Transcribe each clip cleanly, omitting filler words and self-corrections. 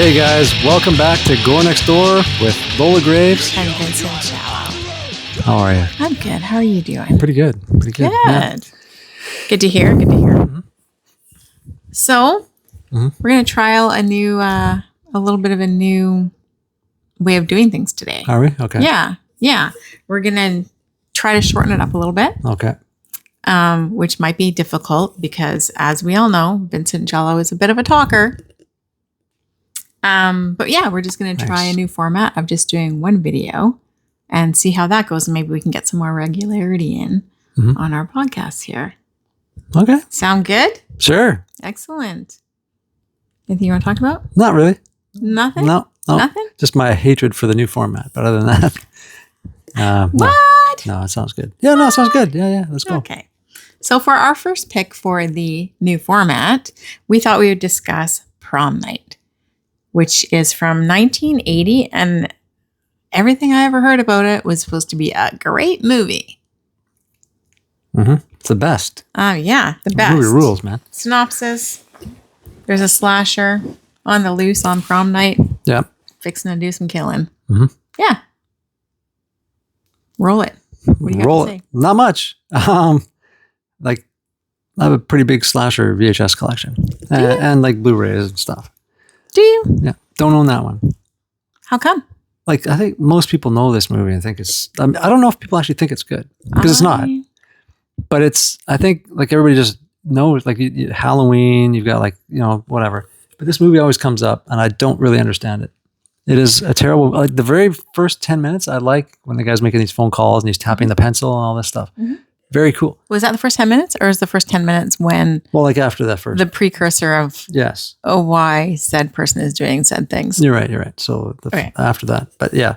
Hey guys, welcome back to Gore Next Door with Lola Graves. And Vincent Lola. How are you? I'm good. How are you doing? Pretty good. Good. Yeah. Good to hear. Mm-hmm. So, we're going to trial a little bit of a new way of doing things today. Are we? Okay. Yeah. We're going to try to shorten it up a little bit. Okay. Which might be difficult because, as we all know, Vincent Jello is a bit of a talker. But yeah, we're just going to try a new format of just doing one video and see how that goes. And maybe we can get some more regularity in on our podcast here. Okay. Sound good? Sure. Excellent. Anything you want to talk about? Not really. Nothing? No. Nothing? Just my hatred for the new format. But other than that, what? No, it sounds good. Yeah, no, it sounds good. Yeah. Let's go. Okay. So for our first pick for the new format, we thought we would discuss Prom Night, which is from 1980, and everything I ever heard about it was supposed to be a great movie. It's the best. Yeah, the best. Movie rules, man. Synopsis: there's a slasher on the loose on prom night. Yeah. Fixing to do some killing. Yeah. Roll it. What do you got to say? Not much. Like, I have a pretty big slasher VHS collection. And like Blu-rays and stuff. Do you? Yeah. Don't own that one. How come? Like, I think most people know this movie and think it's, I don't know if people actually think it's good. Because it's not. But it's, I think, like, everybody just knows, like, Halloween, you've got, like, whatever. But this movie always comes up, and I don't really understand it. It is a terrible, like, the very first 10 minutes, I like when the guy's making these phone calls and he's tapping the pencil and all this stuff. Very cool. Was that the first 10 minutes, or is the first 10 minutes when... Well, like, after that first... The precursor of... Yes. Oh, why said person is doing said things. You're right. So, after that. But, yeah.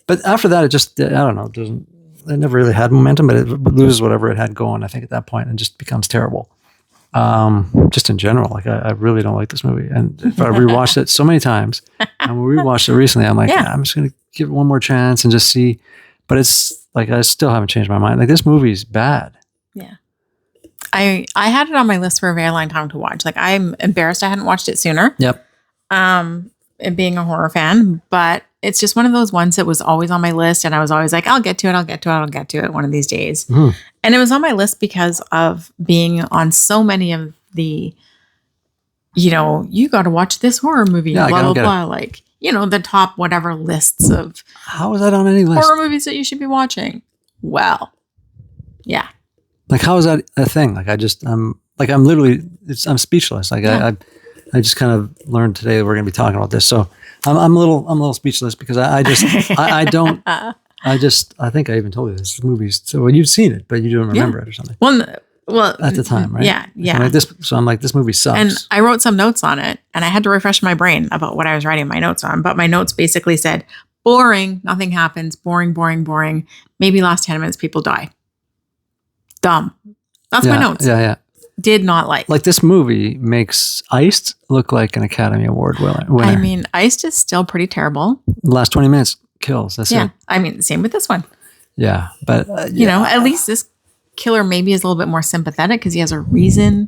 But after that, it just, I don't know, it never really had momentum, but it loses whatever it had going, I think, at that point, and just becomes terrible. Just in general, like, I really don't like this movie. And if I rewatched it so many times, and we rewatched it recently, I'm like, I'm just going to give it one more chance and just see. But it's like, I still haven't changed my mind. Like, this movie's bad. Yeah. I had it on my list for a very long time to watch. Like, I'm embarrassed I hadn't watched it sooner. Yep. And being a horror fan, but it's just one of those ones that was always on my list, and I was always like, I'll get to it one of these days. And it was on my list because of being on so many of the, you got to watch this horror movie, blah, blah, blah. Like, the top whatever lists of how is that on any list? Horror movies that you should be watching. Well, yeah. Like, how is that a thing? Like, I'm literally, I'm speechless. Like, I just kind of learned today that we're going to be talking about this. So I'm a little speechless because I think I even told you this movie's, so you've seen it, but you don't remember it or something. Well, at the time, right? Yeah. So I'm like, this movie sucks. And I wrote some notes on it, and I had to refresh my brain about what I was writing my notes on. But my notes basically said, boring, nothing happens, boring. Maybe last 10 minutes, people die. Dumb. That's my notes. Yeah. Did not like. Like, this movie makes Iced look like an Academy Award winner. I mean, Iced is still pretty terrible. The last 20 minutes kills. That's it. I mean, same with this one. Yeah, but at least this killer maybe is a little bit more sympathetic because he has a reason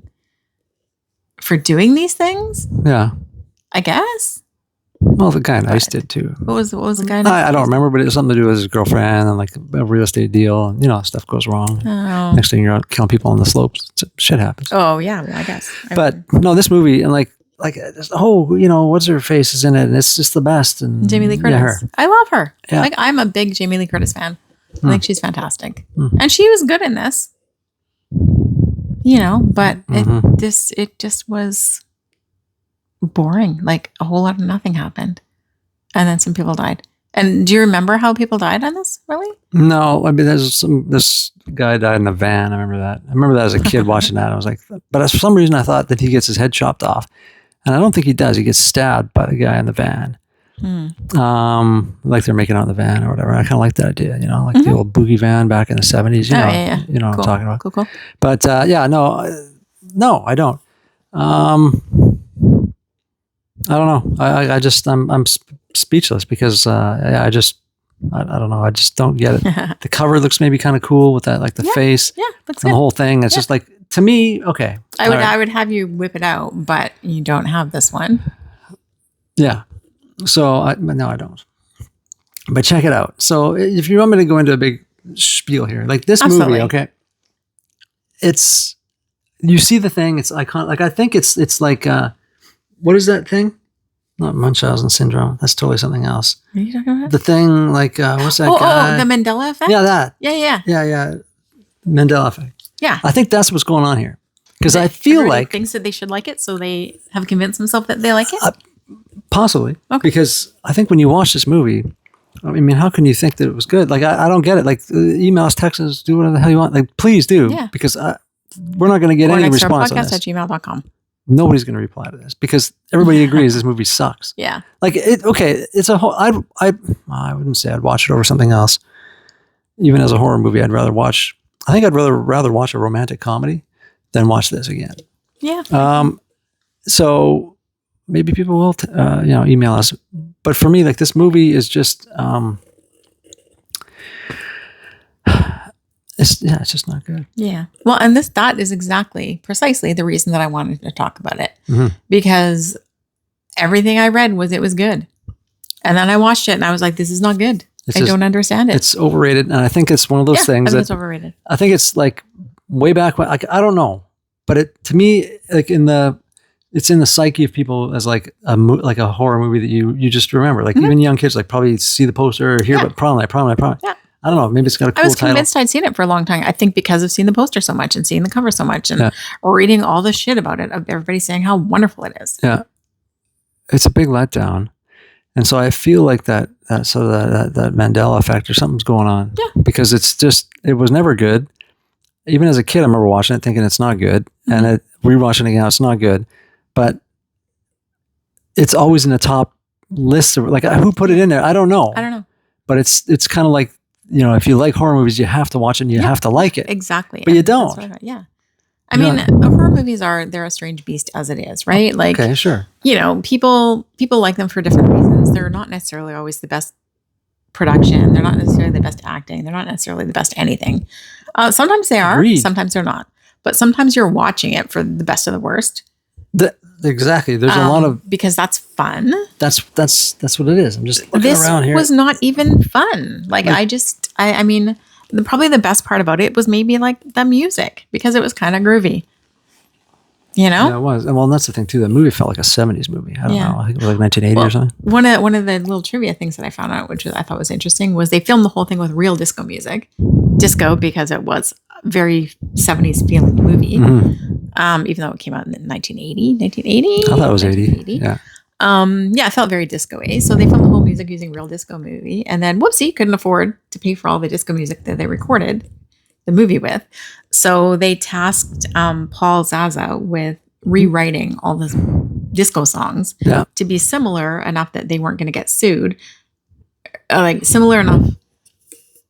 for doing these things. Yeah, I guess. Well, the guy in Ice did too. What was the guy in I don't remember, but it was something to do with his girlfriend and, like, a real estate deal, and stuff goes wrong. Oh. Next thing you're out killing people on the slopes. Shit happens. Oh yeah, I guess. But no, this movie, and like what's her face is in it, and it's just the best. And Jamie Lee Curtis. Yeah, her. I love her. Yeah. Like, I'm a big Jamie Lee Curtis fan. I think she's fantastic, and she was good in this. But it just was boring. Like, a whole lot of nothing happened, and then some people died. And do you remember how people died on this? Really? No, I mean, this guy died in a van. I remember that. I remember that as a kid watching that. I was like, but for some reason I thought that he gets his head chopped off, and I don't think he does. He gets stabbed by the guy in the van. Like, they're making out in the van or whatever. I kind of like that idea, like the old boogie van back in the 70s. You know cool. what I'm talking about. Cool. But no, I don't. I don't know. I'm speechless because I don't know. I just don't get it. The cover looks maybe kind of cool with that, like the face. Yeah, looks and good. the whole thing. It's just like, to me, okay. I would have you whip it out, but you don't have this one. Yeah. So no, I don't. But check it out. So if you want me to go into a big spiel here, like this Absolutely. movie, okay, it's, you see the thing, it's iconic. Like I think it's like what is that thing? Not Munchausen syndrome. That's totally something else. What are you talking about? The thing, like what's that guy? Oh, the Mandela effect. Yeah, that. Yeah. Mandela effect. Yeah. I think that's what's going on here. Because I feel Everybody like thinks that they should like it, so they have convinced themselves that they like it. Possibly. Okay. Because I think when you watch this movie, I mean, how can you think that it was good? Like, I don't get it. Like, email us, text us, do whatever the hell you want. Like, please do. Yeah. Because we're not going to get any response on this. podcast@gmail.com. Nobody's going to reply to this because everybody agrees this movie sucks. Yeah. Like, it's a whole, I wouldn't say I'd watch it over something else. Even as a horror movie, I think I'd rather watch a romantic comedy than watch this again. Yeah. So maybe people will, email us. But for me, like this movie is just, it's just not good. Yeah. Well, and that is precisely the reason that I wanted to talk about it, because everything I read was it was good, and then I watched it and I was like, this is not good. I don't understand it. It's overrated, and I think it's one of those things it's overrated. I think it's like way back when, like I don't know, but to me, like it's in the psyche of people as like a horror movie that you just remember. Like even young kids like probably see the poster or hear about Prom Night. Yeah. I don't know. Maybe it's got a cool title. I was convinced I'd seen it for a long time. I think because of seeing the poster so much and seeing the cover so much and reading all the shit about it, of everybody saying how wonderful it is. Yeah. It's a big letdown. And so I feel like that Mandela effect or something's going on. Yeah. Because it was never good. Even as a kid, I remember watching it thinking it's not good. And rewatching it again, it's not good. But it's always in the top list of, like, who put it in there? I don't know. But it's kind of like, if you like horror movies, you have to watch it and you have to like it. Exactly. But you don't. Yeah. I mean, horror movies they're a strange beast as it is, right? Like, okay, sure. People like them for different reasons. They're not necessarily always the best production. They're not necessarily the best acting. They're not necessarily the best anything. Sometimes they are. Agreed. Sometimes they're not. But sometimes you're watching it for the best of the worst. Exactly. There's a lot of, because that's fun. That's what it is. I'm just looking around here. This was not even fun. I mean, probably the best part about it was maybe like the music, because it was kind of groovy. Yeah, it was. Well, and that's the thing too. The movie felt like a 70s movie. I don't know. I think it was like 1980 or something. One of the little trivia things that I found out, which I thought was interesting, was they filmed the whole thing with real disco music. Disco, because it was a very 70s feeling movie. Even though it came out in 1980. I thought it was 80. Yeah. It felt very disco-y. So they filmed the whole music using real disco movie, and then whoopsie, couldn't afford to pay for all the disco music that they recorded the movie with. So they tasked Paul Zaza with rewriting all the disco songs to be similar enough that they weren't going to get sued, like similar enough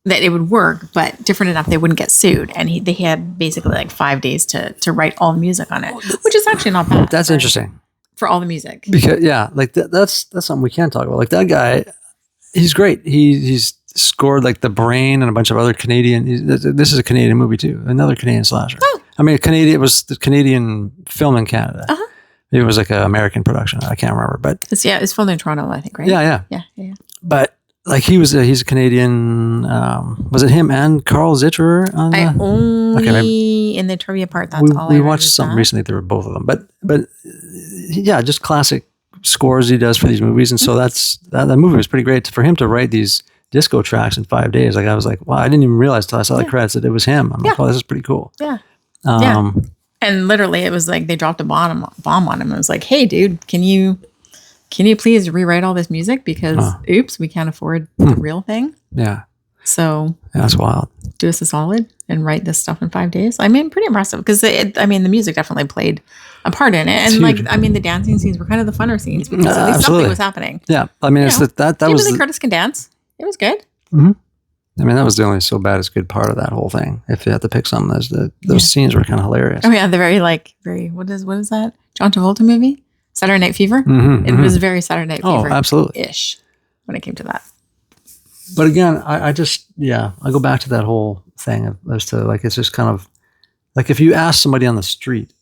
that it would work, but different enough they wouldn't get sued. And they had basically like 5 days to write all the music on it, which is actually not bad. That's interesting. For all the music. Because like that's something we can't talk about. Like that guy, he's great. He's scored like The Brain and a bunch of other Canadian. This is a Canadian movie too. Another Canadian slasher. Oh. I mean, it was the Canadian film in Canada. Maybe it was like an American production. I can't remember, but it's filmed in Toronto, I think, right? Yeah. But like he's a Canadian. Was it him and Carl Zitterer? In the trivia part. That's all. We watched something recently. There were both of them, but yeah, just classic scores he does for these movies, and so that movie was pretty great for him to write these disco tracks in 5 days. Like I was like, wow, I didn't even realize till I saw the credits that it was him. I'm like, oh, this is pretty cool. Yeah. And literally, it was like they dropped a bomb on him. It was like, hey, dude, can you please rewrite all this music, because oops, we can't afford the real thing. Yeah. So that's wild. Do us a solid and write this stuff in 5 days. I mean, pretty impressive, because the music definitely played a part in it. And the dancing scenes were kind of the funner scenes, because at least something was happening. Yeah. I mean, it's that was Lee Curtis can dance. It was good. Mm-hmm. I mean, that was the only so bad it's good part of that whole thing. If you had to pick something, those scenes were kind of hilarious. Oh yeah, the very what is that? John Travolta movie? Saturday Night Fever? Mm-hmm, it was very Saturday Night Fever. Oh, absolutely. Ish when it came to that. But again, I go back to that whole thing as to like, it's just kind of like if you ask somebody on the street,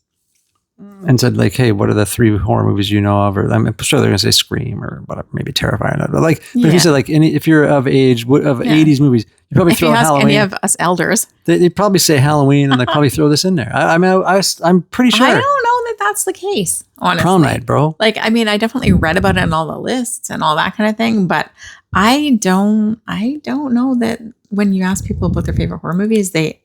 and said like, hey, what are the 3 horror movies you know of? Or I'm sure they're going to say Scream or whatever, maybe Terrifier. But like, but if you said like if you're of age of 80s movies, you probably throw Halloween. Any of us elders, they'd probably say Halloween, and they probably throw this in there. I'm pretty sure. I don't know that that's the case. Honestly, Prom Night, bro. Like, I mean, I definitely read about it in all the lists and all that kind of thing, but I don't know that when you ask people about their favorite horror movies, they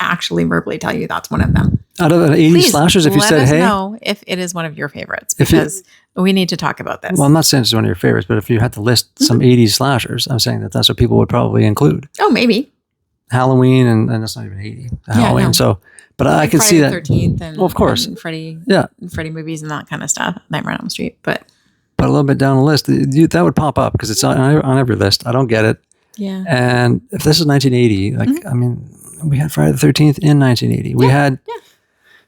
actually verbally tell you that's one of them. Out of the 80s slashers, if you said, hey, know if it is one of your favorites, because we need to talk about this. Well, I'm not saying it's one of your favorites, but if you had to list some 80s slashers, I'm saying that's what people would probably include. Oh, maybe Halloween, and that's not even 80 Halloween. No. So, but I could see that. Friday the 13th, and of course, and Freddy movies and that kind of stuff. Nightmare on Elm Street, but a little bit down the list, that would pop up because it's on every list. I don't get it. Yeah. And if this is 1980, like I mean, we had Friday the 13th in 1980. We had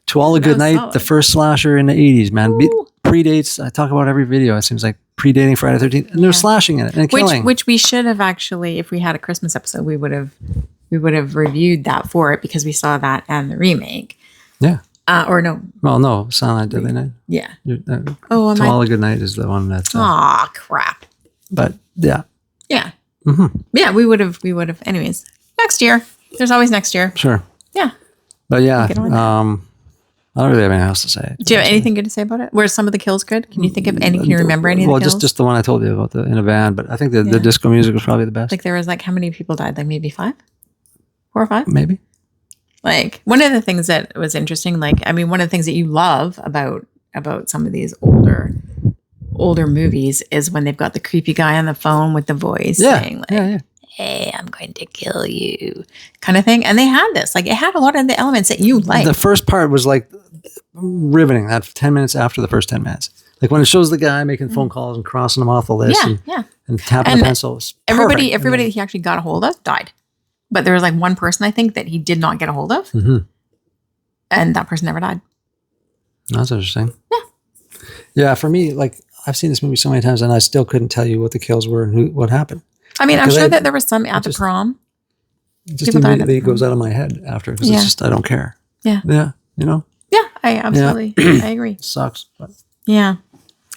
To All a Good Night, solid. The first slasher in the 80s, man. Predates, I talk about every video, it seems like predating Friday the 13th. And they're slashing in it and killing. Which we should have actually, if we had a Christmas episode, we would have reviewed that for it because we saw that and the remake. Yeah. Or no. Well, no, Silent Night, Deadly Night. Yeah. To All a Good Night is the one that's... Aw, crap. But, yeah. Yeah. Mm-hmm. Yeah, we would have. Anyways, next year. There's always next year. Sure. Yeah. But yeah, I don't really have anything else to say. Do you have anything good to say about it? Were some of the kills good? Can you think of any? Can you remember any of the kills? Well, just the one I told you about in a van. But I think the disco music was probably the best. Like there was how many people died? Like maybe 5? 4 or 5? Maybe. Like one of the things that was interesting, one of the things that you love about some of these older movies is when they've got the creepy guy on the phone with the voice saying hey, I'm going to kill you kind of thing. And they had this, it had a lot of the elements that you like. The first part was riveting. That 10 minutes after the first 10 minutes. Like when it shows the guy making phone calls and crossing them off the list and tapping the pencils. Everybody that he actually got a hold of died. But there was one person, I think, that he did not get a hold of. Mm-hmm. And that person never died. That's interesting. Yeah. Yeah, for me, I've seen this movie so many times and I still couldn't tell you what the kills were and what happened. I mean, I'm sure that there was some at the prom. It just immediately goes out of my head after because it's just, I don't care. Yeah. Yeah. You know? Yeah, I absolutely, I agree. It sucks. But. Yeah.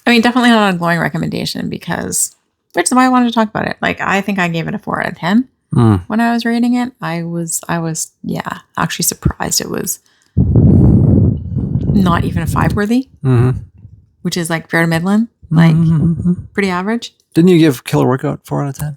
I mean, definitely not a glowing recommendation which is why I wanted to talk about it. I think I gave it a 4 out of 10 when I was rating it. I was actually surprised it was not even a 5 worthy, which is fair to middling, pretty average. Didn't you give Killer Workout 4 out of 10?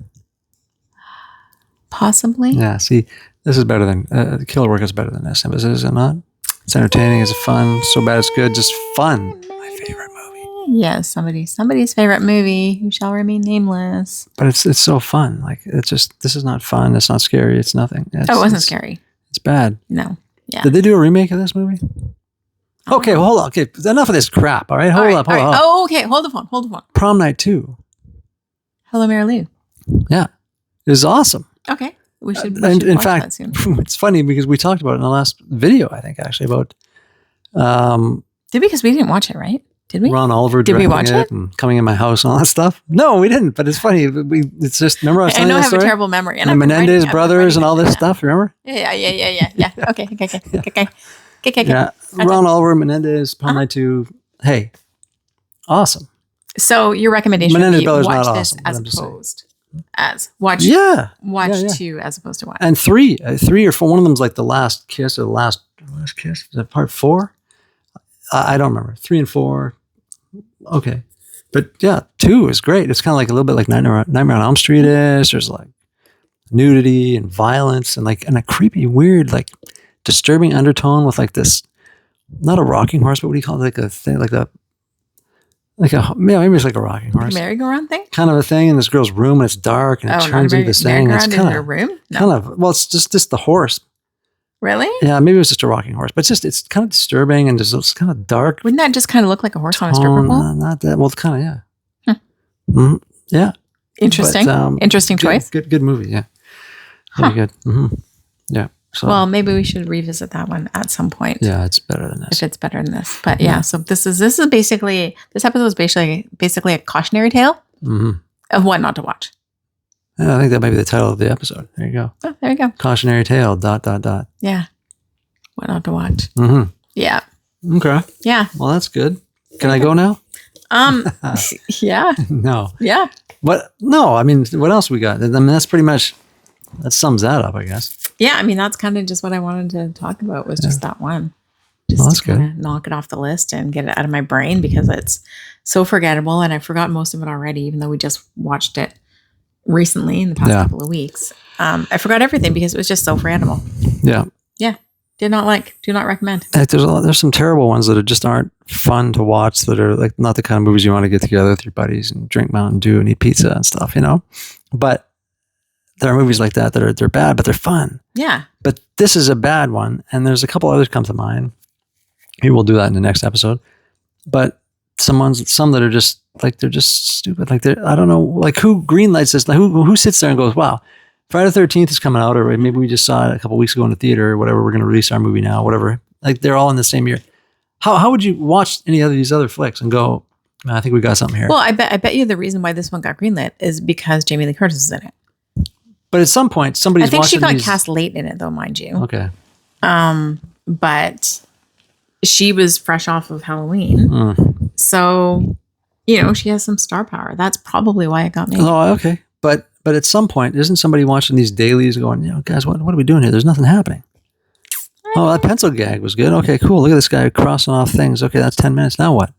Possibly. Yeah. See, this is better than Killer Workout's better than this, is it not? It's entertaining. It's fun. So bad it's good. Just fun. My favorite movie. Yes, somebody's favorite movie who shall remain nameless. But it's so fun. This is not fun. It's not scary. It's nothing. It wasn't scary. It's bad. No. Yeah. Did they do a remake of this movie? Okay, well, hold on. Okay, enough of this crap. All right, hold up. Oh, okay. Hold the phone. Prom Night 2. Hello, Mary Lou. Yeah, it was awesome. Okay, we should in watch fact, that soon. It's funny because we talked about it in the last video. I think actually about. Did we? Because we didn't watch it, right? Did we? Ron Oliver. Did we watch it? And coming in my house and all that stuff. No, we didn't. But it's funny. It's just remember I was telling you the story? I have a terrible memory. And the Menendez brothers and all this stuff. Remember? Yeah. Okay. Yeah, Ron Oliver, Menendez, Prom Night 2. Hey, awesome. So your recommendation would be watch this awesome, watch 2 as opposed to 1. And 3 or 4. One of them's the last kiss or the last kiss. Is that part 4? I don't remember. 3 and 4. Okay. But yeah, 2 is great. It's kind of a little bit like Nightmare on Elm Street is. There's nudity and violence and a creepy, weird, disturbing undertone with this, not a rocking horse, but what do you call it? A thing maybe it's a rocking horse. Merry-go-round thing? Kind of a thing in this girl's room and it's dark and it turns into this thing. It's kind of room? No. It's just the horse. Really? Yeah, maybe it was just a rocking horse, but it's kind of disturbing and it's kind of dark. Wouldn't that just kind of look like a horse on a stripper pole? Not that. Well, it's kind of, yeah. Mm-hmm. Yeah. Interesting. But, interesting choice. Good movie, yeah. Very good. Mm-hmm. Yeah. So, well, maybe we should revisit that one at some point. Yeah, it's better than this. If it's better than this. But so this episode is basically a cautionary tale of what not to watch. Yeah, I think that might be the title of the episode. There you go. Oh, there you go. Cautionary tale, ... Yeah. What not to watch. Mm-hmm. Yeah. Okay. Yeah. Well, that's good. Can I go now? Yeah. No. Yeah. What? No. I mean, what else we got? I mean, that's pretty much, that sums that up, I guess. Yeah. I mean, that's kind of just what I wanted to talk about was just that one. Well, that's Just to kind good. of knock it off the list and get it out of my brain because it's so forgettable. And I've forgotten most of it already, even though we just watched it recently in the past couple of weeks. I forgot everything because it was just so forgettable. Yeah. Yeah. Do not recommend. Like, there's some terrible ones that just aren't fun to watch, that are like not the kind of movies you want to get together with your buddies and drink Mountain Dew and eat pizza and stuff, But there are movies like that they're bad, but they're fun. Yeah. But this is a bad one, and there's a couple others come to mind. Maybe we'll do that in the next episode. But some that are just like, they're just stupid. Like, I don't know, like who greenlights this? Like, who sits there and goes, wow, Friday the 13th is coming out, or maybe we just saw it a couple weeks ago in the theater or whatever. We're going to release our movie now, whatever. Like, they're all in the same year. How would you watch any of these other flicks and go, I think we got something here? Well, I bet you the reason why this one got greenlit is because Jamie Lee Curtis is in it. But at some point, somebody's watching. I think she got cast late in it, though, mind you. Okay. But she was fresh off of Halloween, so she has some star power. That's probably why it got made. Oh, okay. But at some point, isn't somebody watching these dailies going, guys, what are we doing here? There's nothing happening. Oh, that pencil gag was good. Okay, cool. Look at this guy crossing off things. Okay, that's 10 minutes. Now what?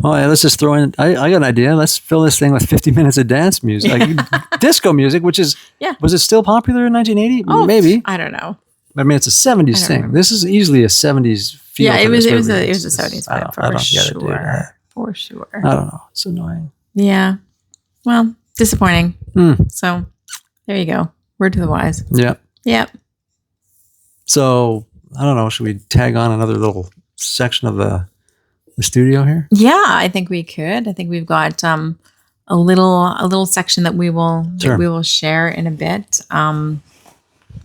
Oh, yeah, let's just throw in. I got an idea. Let's fill this thing with 50 minutes of dance music, like disco music, which is, was it still popular in 1980? Oh, maybe. I don't know. I mean, it's a 70s thing. This is easily a 70s feel. Yeah, it was a 70s vibe for sure. For sure. I don't know. It's annoying. Yeah. Well, disappointing. So there you go. Word to the wise. Yeah. Yep. So I don't know. Should we tag on another little section of the studio here? Yeah, I think we could. I think we've got a little section that we will share in a bit.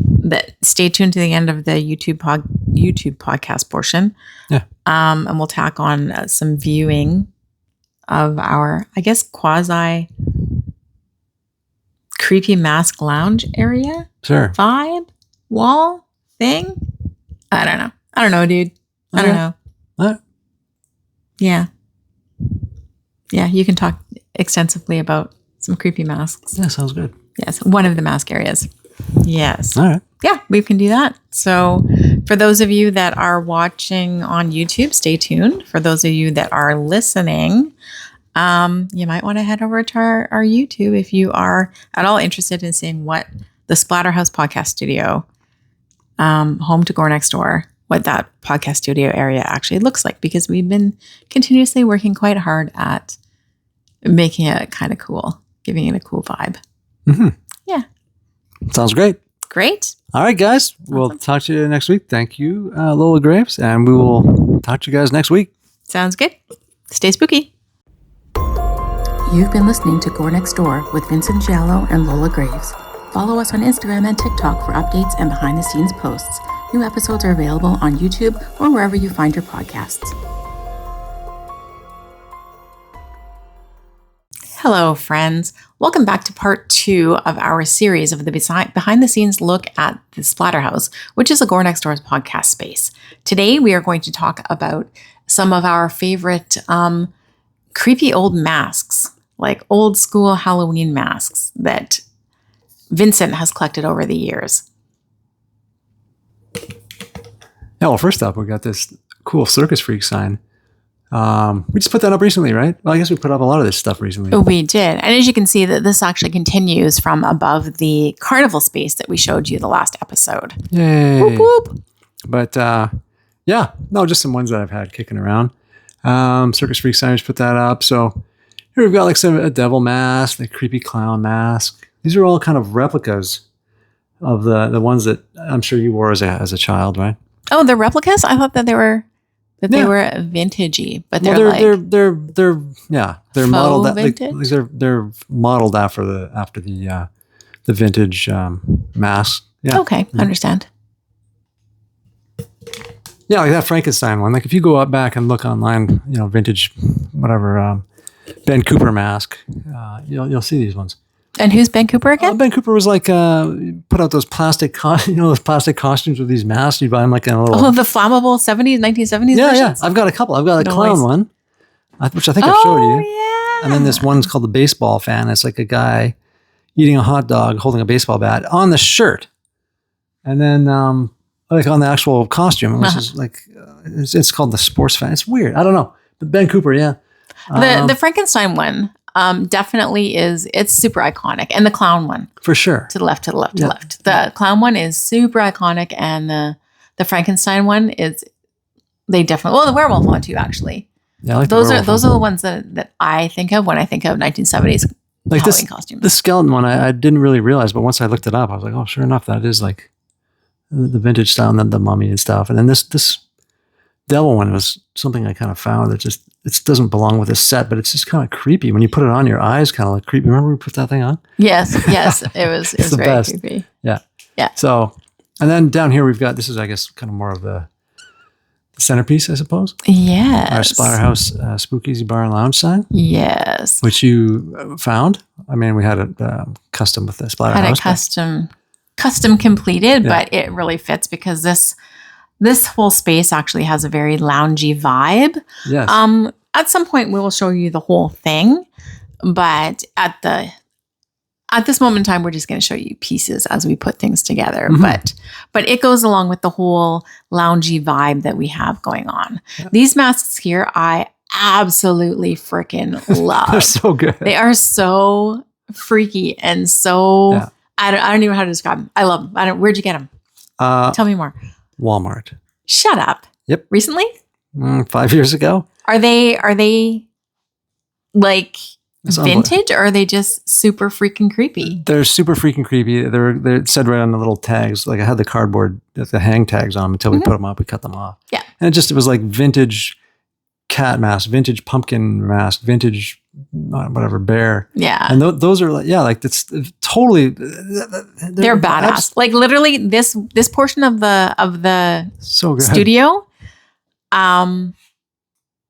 But stay tuned to the end of the YouTube podcast portion. Yeah. And we'll tack on some viewing of our, I guess, quasi creepy mask lounge area. Sure. Vibe wall thing. I don't know, dude. I don't know. What? Yeah. Yeah, you can talk extensively about some creepy masks. Yeah, sounds good. Yes, one of the mask areas. Yes. All right. Yeah, we can do that. So for those of you that are watching on YouTube, stay tuned. For those of you that are listening, you might want to head over to our YouTube if you are at all interested in seeing what the Splatterhouse Podcast Studio, home to Gore Next Door, what that podcast studio area actually looks like, because we've been continuously working quite hard at making it kind of cool, giving it a cool vibe. Mm-hmm. Yeah. Sounds great. Great. All right, guys. Awesome. We'll talk to you next week. Thank you, Lola Graves, and we will talk to you guys next week. Sounds good. Stay spooky. You've been listening to Gore Next Door with Vincent Giallo and Lola Graves. Follow us on Instagram and TikTok for updates and behind-the-scenes posts. New episodes are available on YouTube or wherever you find your podcasts. Hello, friends. Welcome back to part 2 of our series of the behind-the-scenes look at the Splatterhouse, which is a Gore Next Door's podcast space. Today, we are going to talk about some of our favorite creepy old masks, like old school Halloween masks that Vincent has collected over the years. Yeah, well, first up, we got this cool Circus Freak sign. We just put that up recently, right? Well, I guess we put up a lot of this stuff recently. We did. And as you can see, that this actually continues from above the carnival space that we showed you the last episode. Yay. Whoop, whoop. But yeah, no, just some ones that I've had kicking around. Circus Freak sign, just put that up. So here we've got like a devil mask, the creepy clown mask. These are all kind of replicas of the ones that I'm sure you wore as a child, right? Oh, the replicas? I thought that they were vintagey, but they're modeled they're modeled after the vintage mask. Yeah. Okay, understand. Yeah, like that Frankenstein one. Like if you go up back and look online, vintage whatever Ben Cooper mask, you'll see these ones. And who's Ben Cooper again? Ben Cooper was like, put out those plastic, those plastic costumes with these masks. You buy them like in a little. Oh, the flammable 70s, 1970s Yeah, versions? yeah. I've got a couple. I've got a Nice. clown one, which I think I've showed you. Yeah. And then this one's called the baseball fan. It's like a guy eating a hot dog, holding a baseball bat on the shirt. And then like on the actual costume, which is like, it's called the sports fan. It's weird. I don't know. But Ben Cooper, yeah. The Frankenstein one definitely it's super iconic. And the clown one. For sure. To the left. The clown one is super iconic. And the Frankenstein one is, they definitely, well, the werewolf one too, actually. Yeah, I like those are the ones that I think of when I think of 1970s like Halloween costumes. The skeleton one, I didn't really realize, but once I looked it up, I was like, oh, sure enough, that is like the vintage style and then the mummy and stuff. And then this devil one was something I kind of found that just, it doesn't belong with this set, but it's just kind of creepy. When you put it on, your eyes kind of look creepy. Remember we put that thing on? Yes, it was the very best. creepy. Yeah. Yeah. So, and then down here we've got, this is, I guess, kind of more of the centerpiece, I suppose. Yes. Our Splatterhouse Spookeasy Bar and Lounge sign. Yes. Which you found. I mean, we had it custom with the Splatterhouse. Had it custom completed, Yeah. but it really fits because this whole space actually has a very loungy vibe. Yes. At some point we will show you the whole thing, but at this moment in time, we're just going to show you pieces as we put things together. Mm-hmm. But it goes along with the whole loungy vibe that we have going on. Yeah. These masks here, I absolutely freaking love. They're so good. They are so freaky and so, Yeah. I don't even know how to describe them. I love them. Where'd you get them? Tell me more. Walmart. Shut up. Yep. Recently? 5 years ago. Are they like vintage or are they just super freaking creepy? They're super freaking creepy. They're said right on the little tags. Like I had the cardboard, the hang tags on them until we put them up. We cut them off. Yeah. And it was like vintage cat mask, vintage pumpkin mask, vintage whatever bear. Yeah. And those are like, yeah, like it's totally. They're badass. Like literally this portion of the so good. studio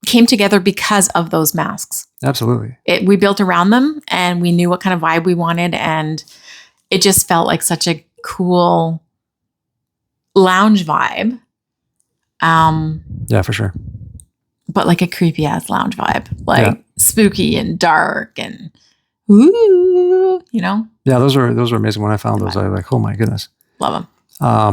came together because of those masks. Absolutely. We built around them and we knew what kind of vibe we wanted. And it just felt like such a cool lounge vibe. Yeah, for sure. But like a creepy ass lounge vibe, like spooky and dark and ooh, Yeah, those were amazing. When I found those, I was like, oh my goodness, love them.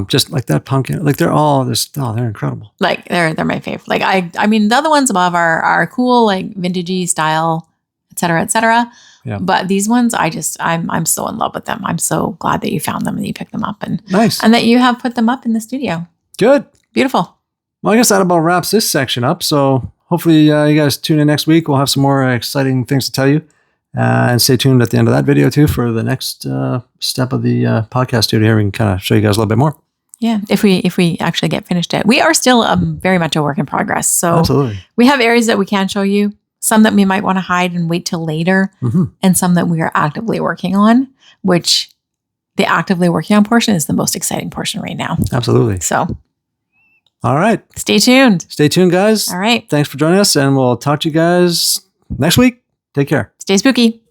Just like that pumpkin, like they're all just, they're incredible. Like they're my favorite. Like I mean, the other ones above are cool, like vintagey style, et cetera, et cetera. Yeah. But these ones, I'm so in love with them. I'm so glad that you found them and you picked them up and nice, and that you have put them up in the studio. Good, beautiful. Well, I guess that about wraps this section up. So hopefully you guys tune in next week. We'll have some more exciting things to tell you. And stay tuned at the end of that video too for the next step of the podcast studio here. We can kind of show you guys a little bit more. Yeah, if we actually get finished it. We are still very much a work in progress. So absolutely, we have areas that we can show you, some that we might want to hide and wait till later, and some that we are actively working on, which the actively working on portion is the most exciting portion right now. Absolutely. So all right. Stay tuned. Stay tuned, guys. All right. Thanks for joining us, and we'll talk to you guys next week. Take care. Stay spooky.